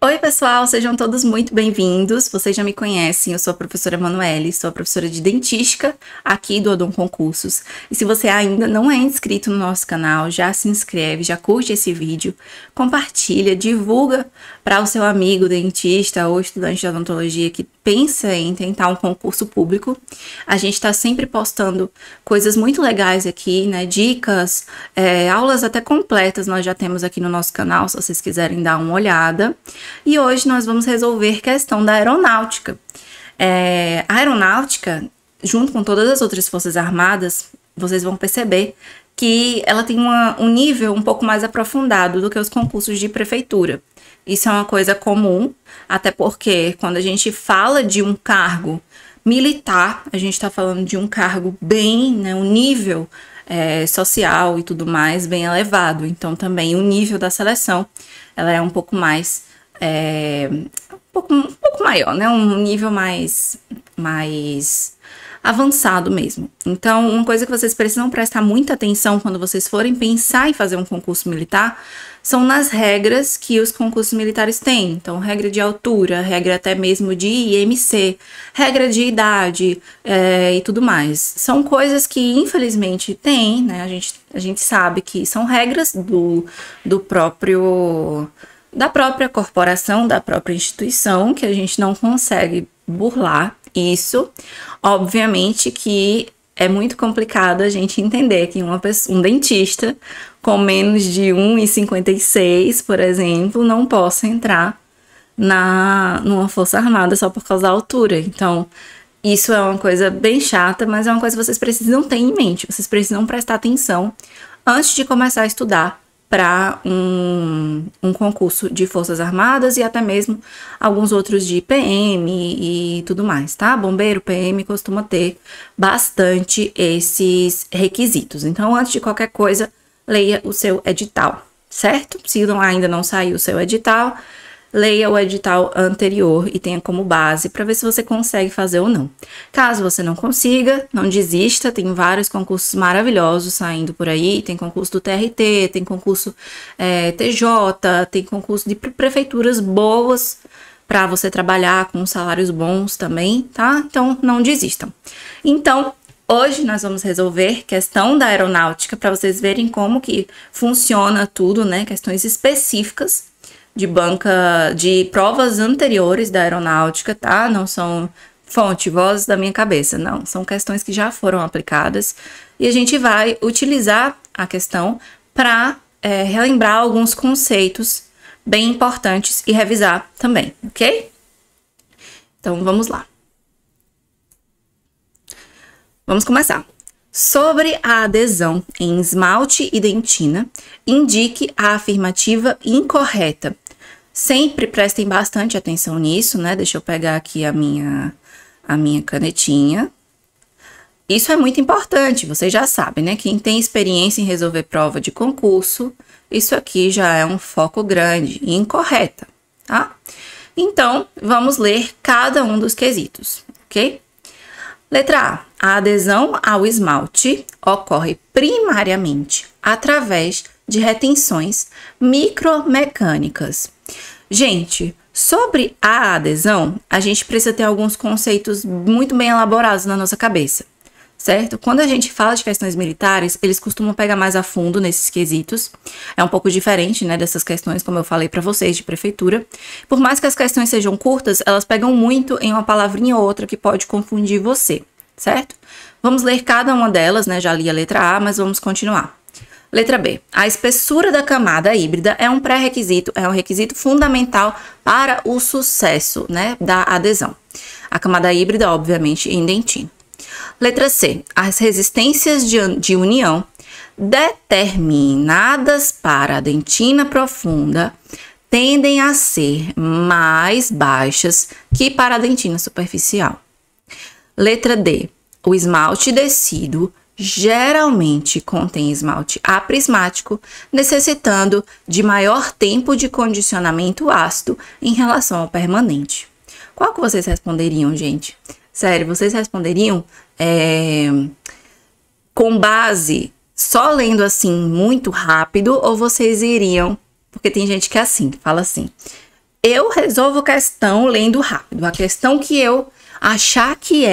Oi, pessoal, sejam todos muito bem-vindos. Vocês já me conhecem, eu sou a professora Emanuele, sou a professora de dentística aqui do Odon Concursos. E se você ainda não é inscrito no nosso canal, já se inscreve, já curte esse vídeo, compartilha, divulga para o seu amigo dentista ou estudante de odontologia que pensa em tentar um concurso público. A gente está sempre postando coisas muito legais aqui, né? Dicas, aulas até completas nós já temos aqui no nosso canal, se vocês quiserem dar uma olhada. E hoje nós vamos resolver questão da aeronáutica. A aeronáutica, junto com todas as outras forças armadas, vocês vão perceber que ela tem um nível um pouco mais aprofundado do que os concursos de prefeitura. Isso é uma coisa comum, até porque quando a gente fala de um cargo militar, a gente está falando de um cargo bem, né, um nível social e tudo mais bem elevado. Então também o nível da seleção ela é um pouco mais um pouco maior, né? Um nível mais avançado mesmo. Então, uma coisa que vocês precisam prestar muita atenção quando vocês forem pensar em fazer um concurso militar são nas regras que os concursos militares têm. Então, regra de altura, regra até mesmo de IMC, regra de idade e tudo mais. São coisas que, infelizmente, tem, né? A gente sabe que são regras da própria corporação, da própria instituição, que a gente não consegue burlar isso. Obviamente que é muito complicado a gente entender que um dentista com menos de 1,56, por exemplo, não possa entrar numa força armada só por causa da altura. Então, isso é uma coisa bem chata, mas é uma coisa que vocês precisam ter em mente. Vocês precisam prestar atenção antes de começar a estudar para um concurso de Forças Armadas e até mesmo alguns outros de PM e tudo mais, tá? Bombeiro, PM costuma ter bastante esses requisitos. Então, antes de qualquer coisa, leia o seu edital, certo? Se ainda não saiu o seu edital, leia o edital anterior e tenha como base para ver se você consegue fazer ou não. Caso você não consiga, não desista, tem vários concursos maravilhosos saindo por aí, tem concurso do TRT, tem concurso TJ, tem concurso de prefeituras boas para você trabalhar com salários bons também, tá? Então, não desistam. Então, hoje nós vamos resolver questão da aeronáutica para vocês verem como que funciona tudo, né? Questões específicas de banca de provas anteriores da aeronáutica, tá? Não são vozes da minha cabeça, não. São questões que já foram aplicadas e a gente vai utilizar a questão para relembrar alguns conceitos bem importantes e revisar também, ok? Então, vamos lá. Vamos começar. Sobre a adesão em esmalte e dentina, indique a afirmativa incorreta. Sempre prestem bastante atenção nisso, né? Deixa eu pegar aqui a minha canetinha. Isso é muito importante, vocês já sabem, né? Quem tem experiência em resolver prova de concurso, isso aqui já é um foco grande e incorreta, tá? Então, vamos ler cada um dos quesitos, ok? Letra A. A adesão ao esmalte ocorre primariamente através de retenções micromecânicas. Gente, sobre a adesão, a gente precisa ter alguns conceitos muito bem elaborados na nossa cabeça, certo? Quando a gente fala de questões militares, eles costumam pegar mais a fundo nesses quesitos. É um pouco diferente, né, dessas questões, como eu falei para vocês, de prefeitura. Por mais que as questões sejam curtas, elas pegam muito em uma palavrinha ou outra que pode confundir você, certo? Vamos ler cada uma delas, né? Já li a letra A, mas vamos continuar. Letra B. A espessura da camada híbrida é um pré-requisito, é um requisito fundamental para o sucesso, né, da adesão. A camada híbrida, obviamente, em dentina. Letra C. As resistências de união determinadas para a dentina profunda tendem a ser mais baixas que para a dentina superficial. Letra D. O esmalte decíduo geralmente contém esmalte aprismático, necessitando de maior tempo de condicionamento ácido em relação ao permanente. Qual que vocês responderiam, gente? Sério, vocês responderiam com base só lendo assim muito rápido ou vocês iriam, porque tem gente que é assim, fala assim, eu resolvo questão lendo rápido. A questão que eu achar que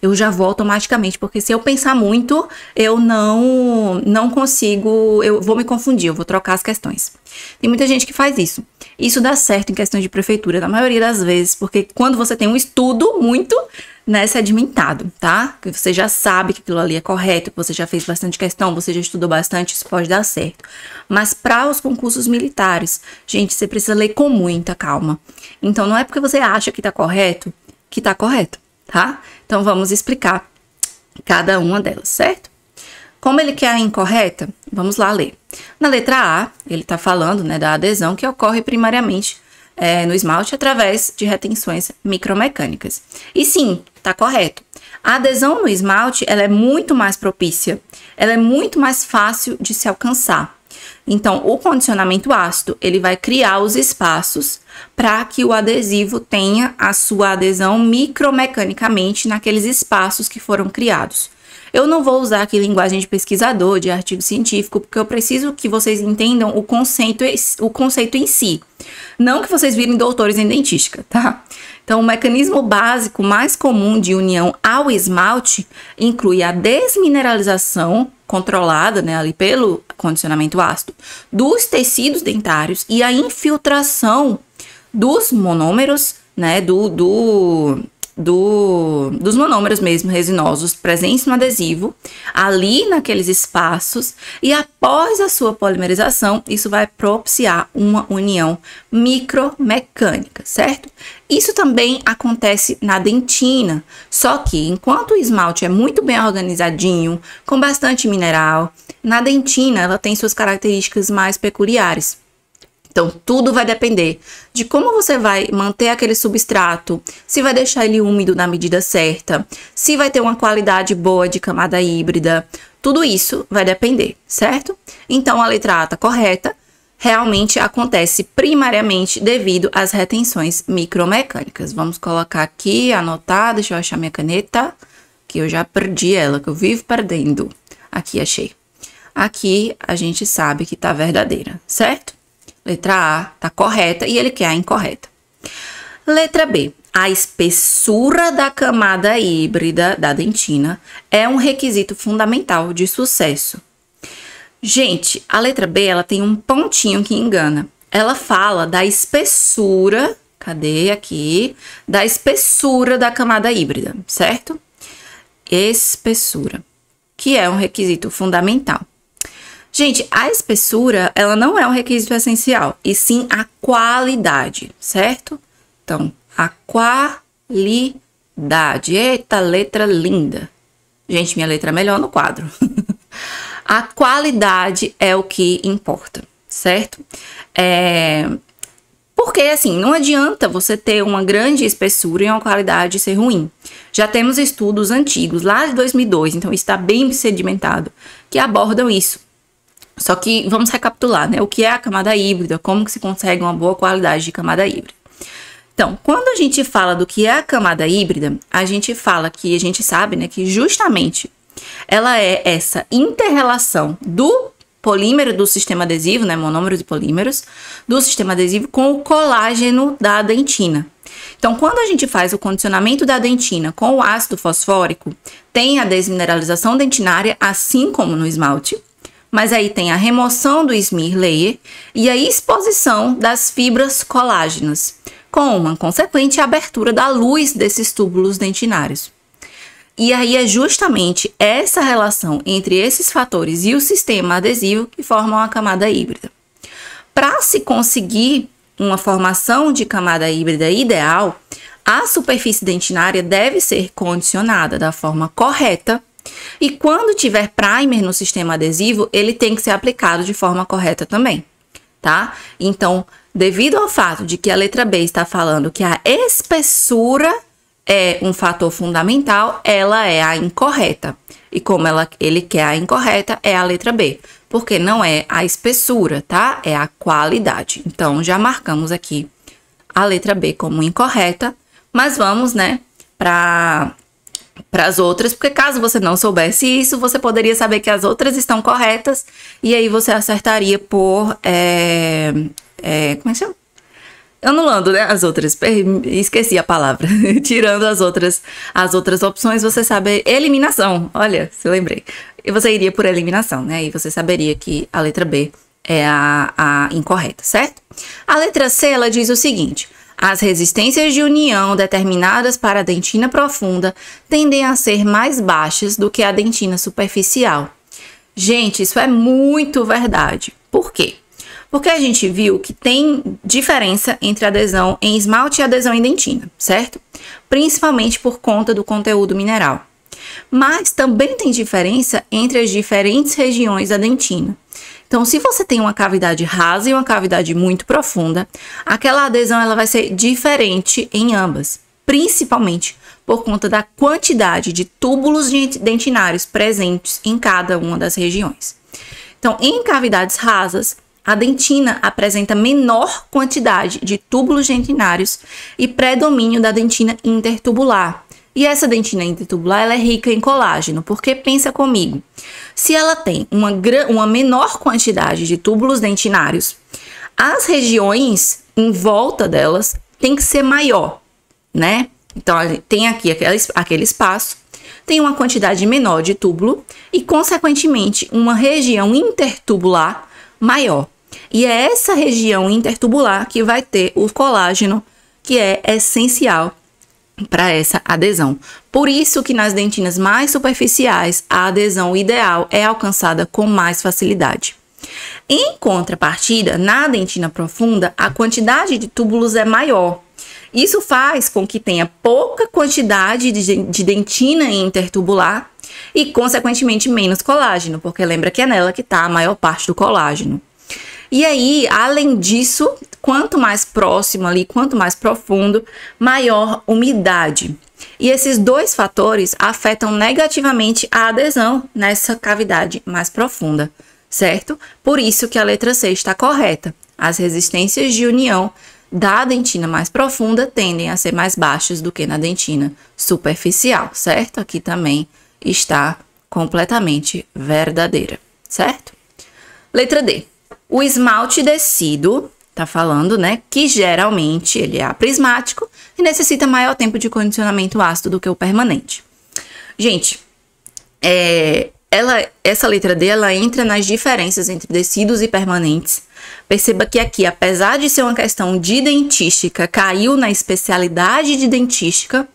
eu já vou automaticamente, porque se eu pensar muito, eu não consigo, eu vou me confundir, eu vou trocar as questões. Tem muita gente que faz isso. Isso dá certo em questões de prefeitura, na maioria das vezes, porque quando você tem um estudo muito, né, sedimentado, tá? Que você já sabe que aquilo ali é correto, que você já fez bastante questão, você já estudou bastante, isso pode dar certo. Mas para os concursos militares, gente, você precisa ler com muita calma. Então, não é porque você acha que tá correto, tá? Então, vamos explicar cada uma delas, certo? Como ele quer a incorreta, vamos lá ler. Na letra A, ele tá falando, né, da adesão que ocorre primariamente no esmalte através de retenções micromecânicas. E sim, tá correto. A adesão no esmalte, ela é muito mais propícia, ela é muito mais fácil de se alcançar. Então, o condicionamento ácido, ele vai criar os espaços para que o adesivo tenha a sua adesão micromecanicamente naqueles espaços que foram criados. Eu não vou usar aqui linguagem de pesquisador, de artigo científico, porque eu preciso que vocês entendam o conceito em si. Não que vocês virem doutores em dentística, tá? Então, o mecanismo básico mais comum de união ao esmalte inclui a desmineralização controlada, né, ali pelo condicionamento ácido, dos tecidos dentários e a infiltração dos monômeros, né, dos monômeros mesmo resinosos presentes no adesivo, ali naqueles espaços, e após a sua polimerização, isso vai propiciar uma união micromecânica, certo? Isso também acontece na dentina, só que enquanto o esmalte é muito bem organizadinho, com bastante mineral, na dentina ela tem suas características mais peculiares. Então, tudo vai depender de como você vai manter aquele substrato, se vai deixar ele úmido na medida certa, se vai ter uma qualidade boa de camada híbrida, tudo isso vai depender, certo? Então, a letra A está correta, realmente acontece primariamente devido às retenções micromecânicas. Vamos colocar aqui, anotar, deixa eu achar minha caneta, que eu já perdi ela, que eu vivo perdendo. Aqui, achei. Aqui, a gente sabe que tá verdadeira, certo? Letra A tá correta e ele quer a incorreta. Letra B. A espessura da camada híbrida da dentina é um requisito fundamental de sucesso. Gente, a letra B, ela tem um pontinho que engana. Ela fala da espessura, cadê aqui? Da espessura da camada híbrida, certo? Espessura, que é um requisito fundamental. Gente, a espessura, ela não é um requisito essencial, e sim a qualidade, certo? Então, a qualidade. Eita, letra linda. Gente, minha letra é melhor no quadro. A qualidade é o que importa, certo? Porque, assim, não adianta você ter uma grande espessura e uma qualidade ser ruim. Já temos estudos antigos, lá de 2002, então está bem sedimentado, que abordam isso. Só que vamos recapitular, né? O que é a camada híbrida, como que se consegue uma boa qualidade de camada híbrida. Então, quando a gente fala do que é a camada híbrida, a gente sabe, né, que justamente ela é essa inter-relação do polímero do sistema adesivo, né, monômeros e polímeros, do sistema adesivo com o colágeno da dentina. Então, quando a gente faz o condicionamento da dentina com o ácido fosfórico, tem a desmineralização dentinária, assim como no esmalte, mas aí tem a remoção do smear layer e a exposição das fibras colágenas, com uma consequente abertura da luz desses túbulos dentinários. E aí é justamente essa relação entre esses fatores e o sistema adesivo que formam a camada híbrida. Para se conseguir uma formação de camada híbrida ideal, a superfície dentinária deve ser condicionada da forma correta. E quando tiver primer no sistema adesivo, ele tem que ser aplicado de forma correta também, tá? Então, devido ao fato de que a letra B está falando que a espessura é um fator fundamental, ela é a incorreta. E como ele quer a incorreta, é a letra B. Porque não é a espessura, tá? É a qualidade. Então, já marcamos aqui a letra B como incorreta. Mas vamos, né, para as outras, porque caso você não soubesse isso, você poderia saber que as outras estão corretas e aí você acertaria por, como é que chama? anulando, né, as outras, esqueci a palavra, tirando as outras opções, você sabe, eliminação, olha, se eu lembrei, e você iria por eliminação, né, e você saberia que a letra B é a incorreta, certo? A letra C, ela diz o seguinte: as resistências de união determinadas para a dentina profunda tendem a ser mais baixas do que a dentina superficial. Gente, isso é muito verdade. Por quê? Porque a gente viu que tem diferença entre adesão em esmalte e adesão em dentina, certo? Principalmente por conta do conteúdo mineral. Mas também tem diferença entre as diferentes regiões da dentina. Então, se você tem uma cavidade rasa e uma cavidade muito profunda, aquela adesão ela vai ser diferente em ambas, principalmente por conta da quantidade de túbulos dentinários presentes em cada uma das regiões. Então, em cavidades rasas, a dentina apresenta menor quantidade de túbulos dentinários e predomínio da dentina intertubular. E essa dentina intertubular ela é rica em colágeno, porque pensa comigo, se ela tem uma menor quantidade de túbulos dentinários, as regiões em volta delas tem que ser maior, né? Então, tem aqui aquele espaço, tem uma quantidade menor de túbulo e, consequentemente, uma região intertubular maior. E é essa região intertubular que vai ter o colágeno, que é essencial para essa adesão. Por isso que nas dentinas mais superficiais, a adesão ideal é alcançada com mais facilidade. Em contrapartida, na dentina profunda, a quantidade de túbulos é maior. Isso faz com que tenha pouca quantidade de dentina intertubular e, consequentemente, menos colágeno, porque lembra que é nela que está a maior parte do colágeno. E aí, além disso, quanto mais próximo ali, quanto mais profundo, maior umidade. E esses dois fatores afetam negativamente a adesão nessa cavidade mais profunda, certo? Por isso que a letra C está correta. As resistências de união da dentina mais profunda tendem a ser mais baixas do que na dentina superficial, certo? Aqui também está completamente verdadeira, certo? Letra D. O esmalte descido, tá falando, né, que geralmente ele é aprismático e necessita maior tempo de condicionamento ácido do que o permanente. Gente, essa letra D, ela entra nas diferenças entre descidos e permanentes. Perceba que aqui, apesar de ser uma questão de dentística, caiu na especialidade de dentística,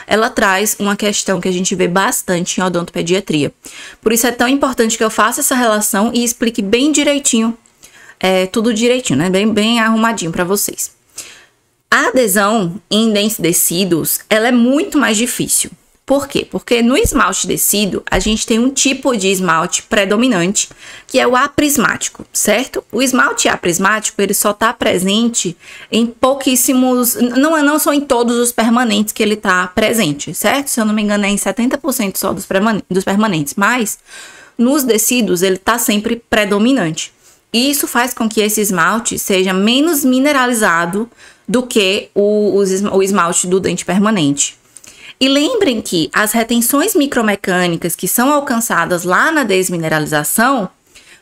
ela traz uma questão que a gente vê bastante em odontopediatria. Por isso é tão importante que eu faça essa relação e explique bem direitinho, tudo direitinho, né? Bem arrumadinho para vocês. A adesão em dentes descidos, ela é muito mais difícil. Por quê? Porque no esmalte descido, a gente tem um tipo de esmalte predominante, que é o aprismático, certo? O esmalte aprismático, ele só está presente em pouquíssimos... Não são em todos os permanentes que ele está presente, certo? Se eu não me engano, é em 70% só dos permanentes, mas nos descidos, ele está sempre predominante. E isso faz com que esse esmalte seja menos mineralizado do que o esmalte do dente permanente. E lembrem que as retenções micromecânicas que são alcançadas lá na desmineralização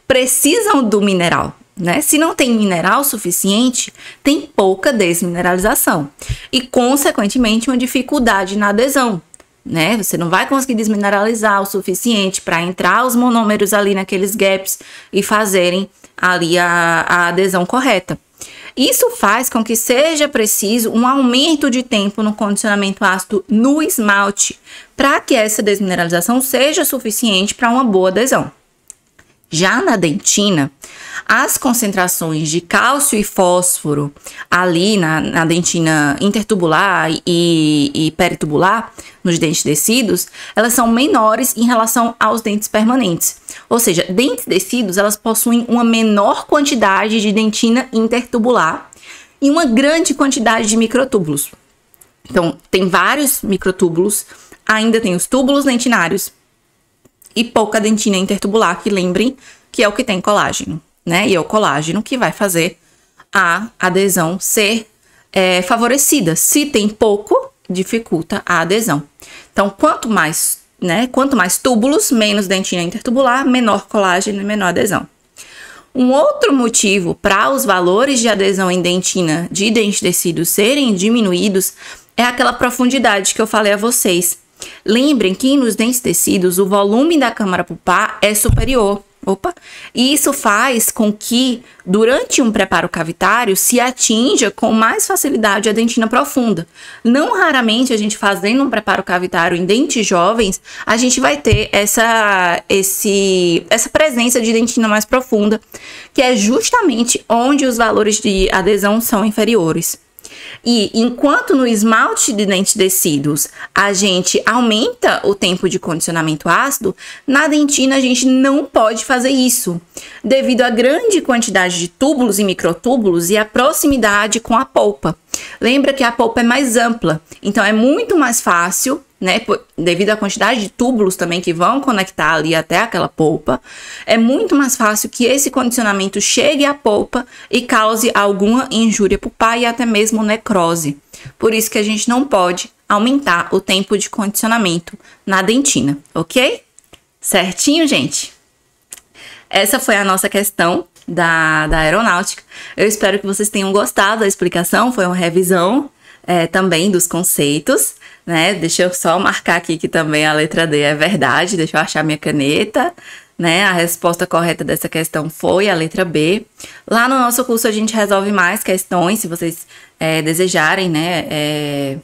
precisam do mineral, né? Se não tem mineral suficiente, tem pouca desmineralização e, consequentemente, uma dificuldade na adesão, né? Você não vai conseguir desmineralizar o suficiente para entrar os monômeros ali naqueles gaps e fazerem ali a adesão correta. Isso faz com que seja preciso um aumento de tempo no condicionamento ácido no esmalte para que essa desmineralização seja suficiente para uma boa adesão. Já na dentina, as concentrações de cálcio e fósforo ali na dentina intertubular e peritubular, nos dentes descidos, elas são menores em relação aos dentes permanentes. Ou seja, dentes descidos, elas possuem uma menor quantidade de dentina intertubular e uma grande quantidade de microtúbulos. Então, tem vários microtúbulos, ainda tem os túbulos dentinários e pouca dentina intertubular, que lembrem que é o que tem colágeno, né? E é o colágeno que vai fazer a adesão ser favorecida. Se tem pouco, dificulta a adesão. Então, quanto mais túbulos, menos dentina intertubular, menor colágeno e menor adesão. Um outro motivo para os valores de adesão em dentina de dente de tecido serem diminuídos é aquela profundidade que eu falei a vocês. Lembrem que nos dentes tecidos o volume da câmara pulpar é superior. E isso faz com que, durante um preparo cavitário, se atinja com mais facilidade a dentina profunda. Não raramente a gente fazendo um preparo cavitário em dentes jovens, a gente vai ter essa presença de dentina mais profunda, que é justamente onde os valores de adesão são inferiores. E enquanto no esmalte de dentes tecidos a gente aumenta o tempo de condicionamento ácido, na dentina a gente não pode fazer isso, devido à grande quantidade de túbulos e microtúbulos e a proximidade com a polpa. Lembra que a polpa é mais ampla, então é muito mais fácil, né, devido à quantidade de túbulos também que vão conectar ali até aquela polpa, é muito mais fácil que esse condicionamento chegue à polpa e cause alguma injúria pulpar e até mesmo necrose. Por isso que a gente não pode aumentar o tempo de condicionamento na dentina, ok? Certinho, gente? Essa foi a nossa questão da aeronáutica. Eu espero que vocês tenham gostado da explicação, foi uma revisão também dos conceitos, né? Deixa eu só marcar aqui que também a letra D é verdade, deixa eu achar minha caneta, né? A resposta correta dessa questão foi a letra B. Lá no nosso curso a gente resolve mais questões, se vocês desejarem, né?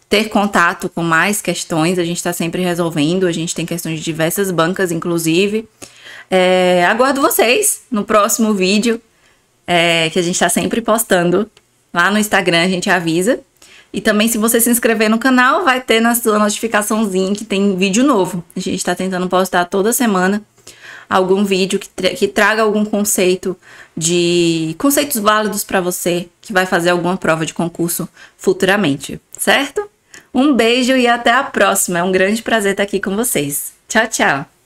Ter contato com mais questões, a gente está sempre resolvendo, a gente tem questões de diversas bancas, inclusive. Aguardo vocês no próximo vídeo, que a gente está sempre postando. Lá no Instagram a gente avisa. E também, se você se inscrever no canal, vai ter na sua notificaçãozinha que tem vídeo novo. A gente está tentando postar toda semana algum vídeo que traga algum conceitos válidos para você que vai fazer alguma prova de concurso futuramente, certo? Um beijo e até a próxima. É um grande prazer estar aqui com vocês. Tchau, tchau!